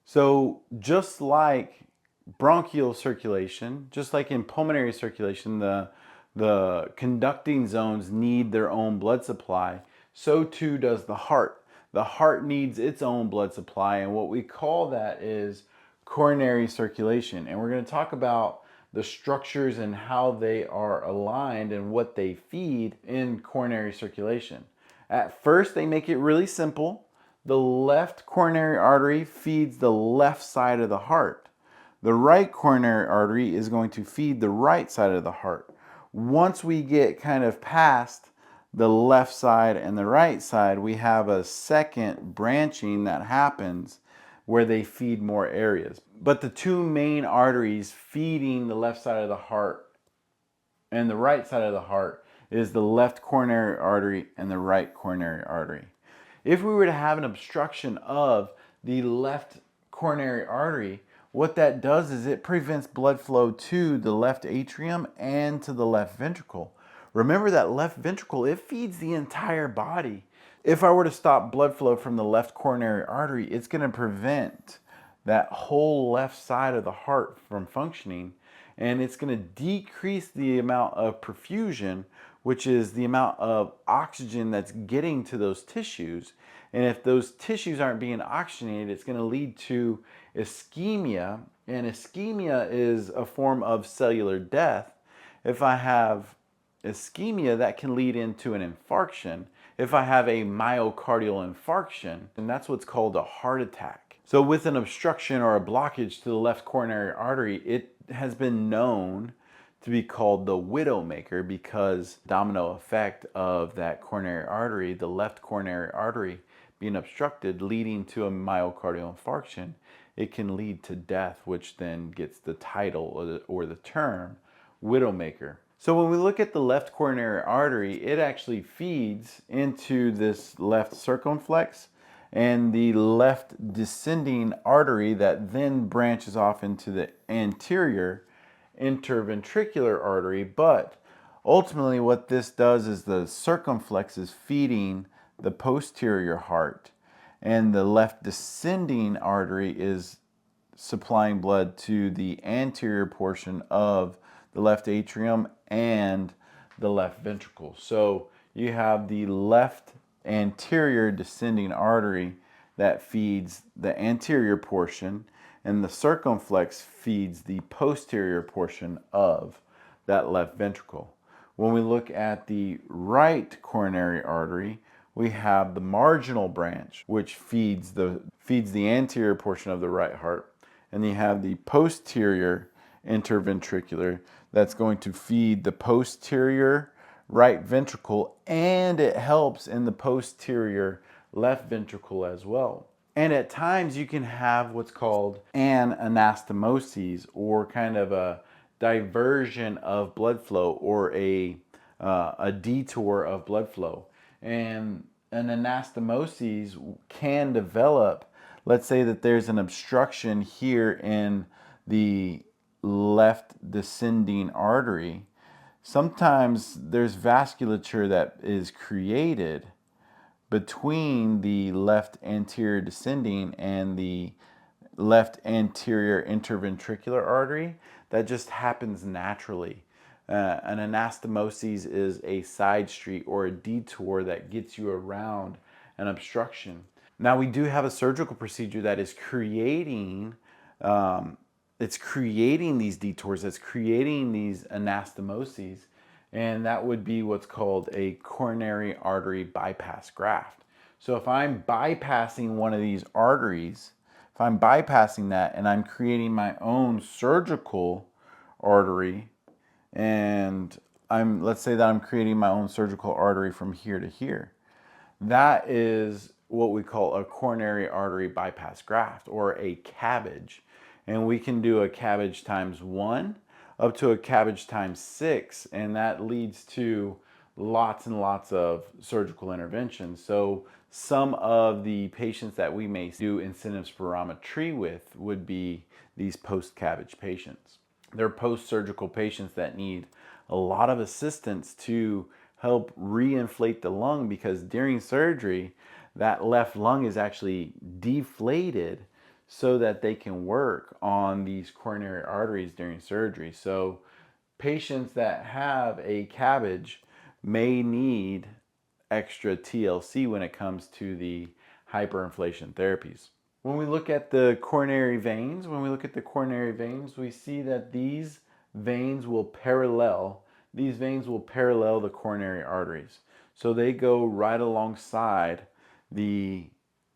So just like bronchial circulation, just like in pulmonary circulation, the conducting zones need their own blood supply. So too does the heart. The heart needs its own blood supply, and what we call that is coronary circulation. And we're going to talk about the structures and how they are aligned and what they feed in coronary circulation. At first, they make it really simple. The left coronary artery feeds the left side of the heart. The right coronary artery is going to feed the right side of the heart. Once we get kind of past the left side and the right side, we have a second branching that happens where they feed more areas. But the two main arteries feeding the left side of the heart and the right side of the heart is the left coronary artery and the right coronary artery. If we were to have an obstruction of the left coronary artery, what that does is it prevents blood flow to the left atrium and to the left ventricle. Remember that left ventricle, it feeds the entire body. If I were to stop blood flow from the left coronary artery, it's going to prevent that whole left side of the heart from functioning, and it's going to decrease the amount of perfusion, which is the amount of oxygen that's getting to those tissues. And if those tissues aren't being oxygenated, it's going to lead to ischemia, and ischemia is a form of cellular death. If I have ischemia, that can lead into an infarction. If I have a myocardial infarction, and that's what's called a heart attack. So with an obstruction or a blockage to the left coronary artery, it has been known to be called the widowmaker, because domino effect of that coronary artery, the left coronary artery being obstructed, leading to a myocardial infarction, it can lead to death, which then gets the title or the term widowmaker. So when we look at the left coronary artery, it actually feeds into this left circumflex and the left descending artery that then branches off into the anterior interventricular artery. But ultimately what this does is the circumflex is feeding the posterior heart, and the left descending artery is supplying blood to the anterior portion of the left atrium and the left ventricle. So you have the left anterior descending artery that feeds the anterior portion, and the circumflex feeds the posterior portion of that left ventricle. When we look at the right coronary artery, we have the marginal branch, which feeds the anterior portion of the right heart, and you have the posterior interventricular that's going to feed the posterior right ventricle, and it helps in the posterior left ventricle as well. And at times you can have what's called an anastomosis, or kind of a diversion of blood flow, or a detour of blood flow. And an anastomosis can develop, let's say that there's an obstruction here in the left descending artery. Sometimes there's vasculature that is created between the left anterior descending and the left anterior interventricular artery that just happens naturally. An anastomosis is a side street or a detour that gets you around an obstruction. Now we do have a surgical procedure that is creating these detours, it's creating these anastomoses, and that would be what's called a coronary artery bypass graft. So if I'm bypassing one of these arteries, if I'm bypassing that and I'm creating my own surgical artery, and let's say that I'm creating my own surgical artery from here to here, that is what we call a coronary artery bypass graft, or a CABG. And we can do a CABG times 1 up to a CABG times 6, and that leads to lots and lots of surgical interventions. So some of the patients that we may do incentive spirometry with would be these post-CABG patients. They're post-surgical patients that need a lot of assistance to help reinflate the lung, because during surgery, that left lung is actually deflated. so that they can work on these coronary arteries during surgery. So patients that have a CABG may need extra TLC when it comes to the hyperinflation therapies. When we look at the coronary veins, we see that these veins will parallel the coronary arteries. So they go right alongside the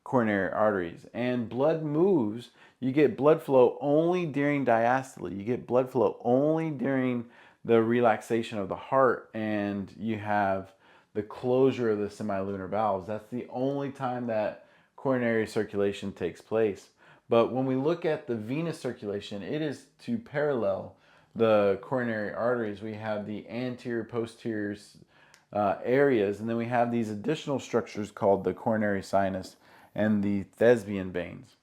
coronary arteries, and blood moves. You get blood flow only during diastole. You get blood flow only during the relaxation of the heart, and you have the closure of the semilunar valves. That's the only time that coronary circulation takes place. But when we look at the venous circulation, it is to parallel the coronary arteries. We have the anterior, posterior areas, and then we have these additional structures called the coronary sinus and the thespian veins.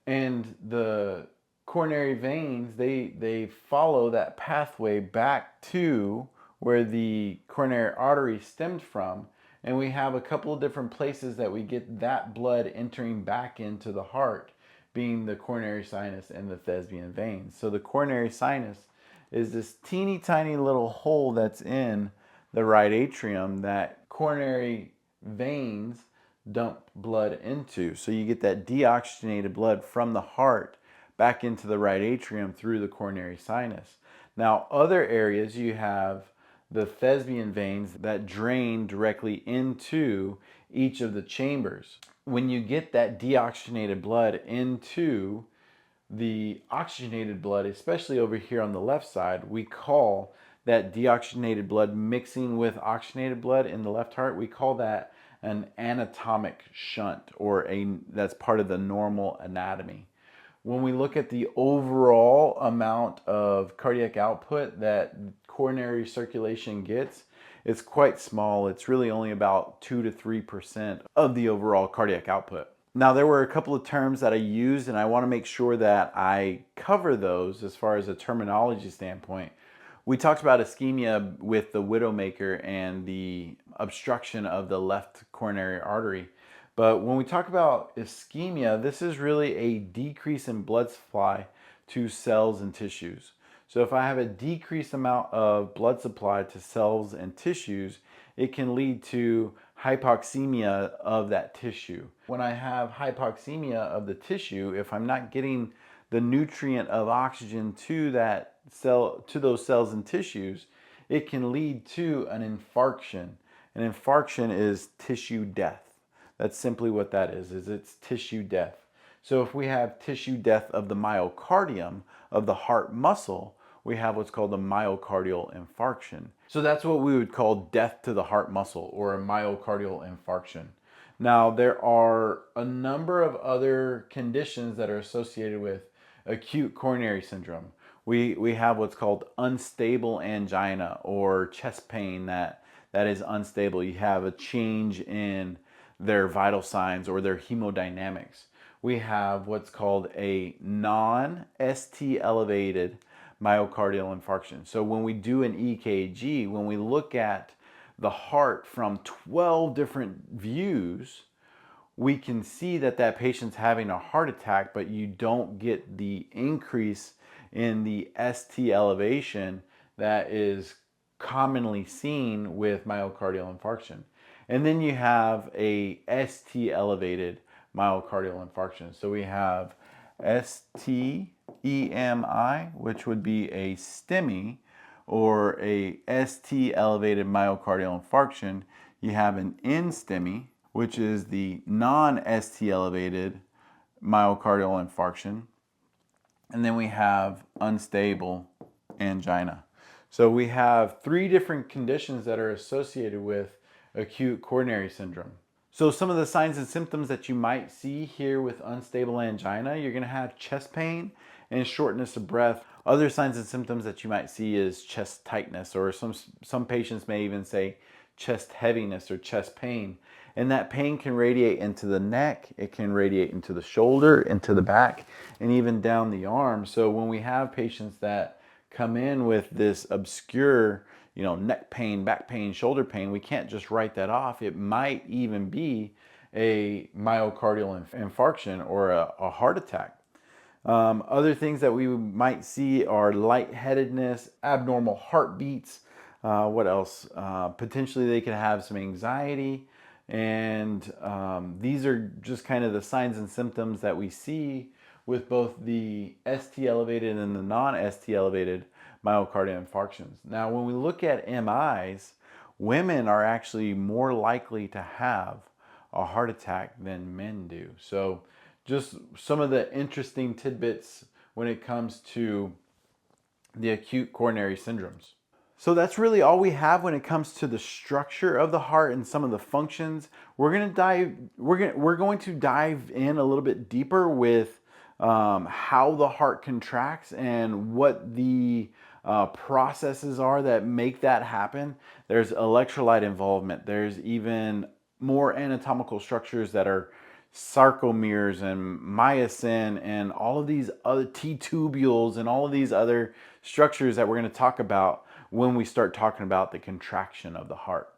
And the coronary veins, they follow that pathway back to where the coronary artery stemmed from, and we have a couple of different places that we get that blood entering back into the heart, being the coronary sinus and the thespian veins. So the coronary sinus is this teeny tiny little hole that's in the right atrium that coronary veins dump blood into. So you get that deoxygenated blood from the heart back into the right atrium through the coronary sinus. Now, other areas, you have the thespian veins that drain directly into each of the chambers. When you get that deoxygenated blood into the oxygenated blood, especially over here on the left side, we call that deoxygenated blood mixing with oxygenated blood in the left heart, we call that an anatomic shunt, or that's part of the normal anatomy. When we look at the overall amount of cardiac output that coronary circulation gets, it's quite small. It's really only about 2 to 3% of the overall cardiac output. Now, there were a couple of terms that I used, and I want to make sure that I cover those as far as a terminology standpoint. We talked about ischemia with the widowmaker and the obstruction of the left coronary artery. But when we talk about ischemia, this is really a decrease in blood supply to cells and tissues. So if I have a decreased amount of blood supply to cells and tissues, it can lead to hypoxemia of that tissue. When I have hypoxemia of the tissue, if I'm not getting the nutrient of oxygen to that cell, to those cells and tissues, it can lead to an infarction. An infarction is tissue death. That's simply what that is it's tissue death. So if we have tissue death of the myocardium, of the heart muscle, we have what's called a myocardial infarction. So that's what we would call death to the heart muscle, or a myocardial infarction. Now, there are a number of other conditions that are associated with acute coronary syndrome. We have what's called unstable angina, or chest pain that is unstable. You have a change in their vital signs or their hemodynamics. We have what's called a non-ST elevated myocardial infarction. So when we do an EKG, when we look at the heart from 12 different views, we can see that that patient's having a heart attack, but you don't get the increase in the ST elevation that is commonly seen with myocardial infarction. And then you have a ST elevated myocardial infarction. So we have STEMI, which would be a STEMI, or a ST elevated myocardial infarction. You have an NSTEMI, which is the non-ST elevated myocardial infarction. And then we have unstable angina. So we have 3 different conditions that are associated with acute coronary syndrome. So some of the signs and symptoms that you might see here with unstable angina, you're going to have chest pain and shortness of breath. Other signs and symptoms that you might see is chest tightness, or some patients may even say chest heaviness or chest pain. And that pain can radiate into the neck, it can radiate into the shoulder, into the back, and even down the arm. So when we have patients that come in with this obscure, neck pain, back pain, shoulder pain, we can't just write that off. It might even be a myocardial infarction or a heart attack. Other things that we might see are lightheadedness, abnormal heartbeats. What else? Potentially they could have some anxiety. And these are just kind of the signs and symptoms that we see with both the ST elevated and the non-ST elevated myocardial infarctions. Now, when we look at MIs, women are actually more likely to have a heart attack than men do. So just some of the interesting tidbits when it comes to the acute coronary syndromes. So that's really all we have when it comes to the structure of the heart and some of the functions. We're going to dive in a little bit deeper with how the heart contracts and what the processes are that make that happen. There's electrolyte involvement. There's even more anatomical structures that are sarcomeres and myosin and all of these other T-tubules and all of these other structures that we're going to talk about when we start talking about the contraction of the heart.